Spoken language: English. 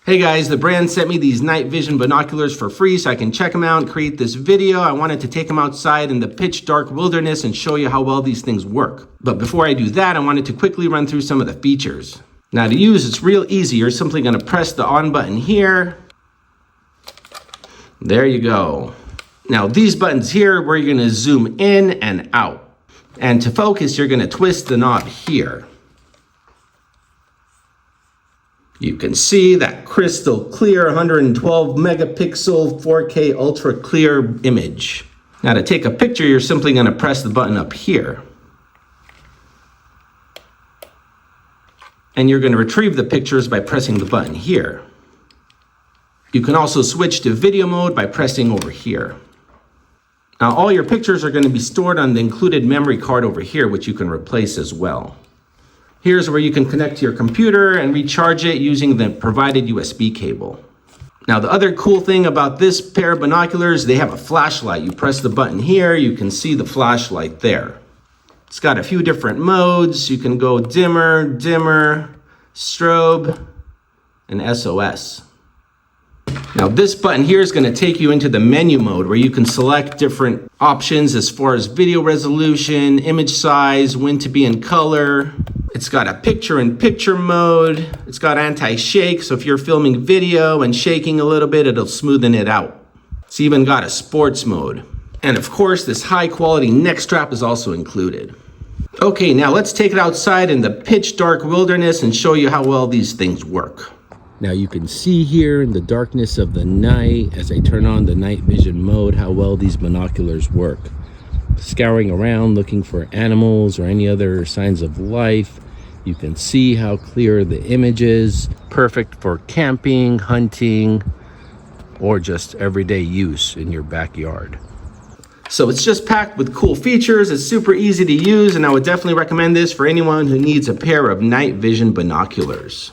Hey guys, the brand sent me these night vision binoculars for free so I can check them out and create this video. I wanted to take them outside in the pitch dark wilderness and show you how well these things work. But before I do that, I wanted to quickly run through some of the features. Now to use, it's real easy. You're simply going to press the on button here. There you go. Now these buttons here, where you're going to zoom in and out. And to focus, you're going to twist the knob here. You can see that crystal clear 112 megapixel 4K ultra clear image. Now to take a picture, you're simply going to press the button up here. And you're going to retrieve the pictures by pressing the button here. You can also switch to video mode by pressing over here. Now all your pictures are going to be stored on the included memory card over here, which you can replace as well. Here's where you can connect to your computer and recharge it using the provided USB cable. Now the other cool thing about this pair of binoculars, they have a flashlight. You press the button here, you can see the flashlight there. It's got a few different modes. You can go dimmer, strobe, and SOS. Now this button here is going to take you into the menu mode where you can select different options as far as video resolution, image size, when to be in color. It's got a picture-in-picture mode. It's got anti-shake, so if you're filming video and shaking a little bit, it'll smoothen it out. It's even got a sports mode. And of course, this high-quality neck strap is also included. Okay, now let's take it outside in the pitch dark wilderness and show you how well these things work. Now you can see here in the darkness of the night, as I turn on the night vision mode, how well these binoculars work. Scouring around looking for animals or any other signs of life, you can see how clear the image is. Perfect for camping, hunting, or just everyday use in your backyard. So it's just packed with cool features. It's super easy to use, and I would definitely recommend this for anyone who needs a pair of night vision binoculars.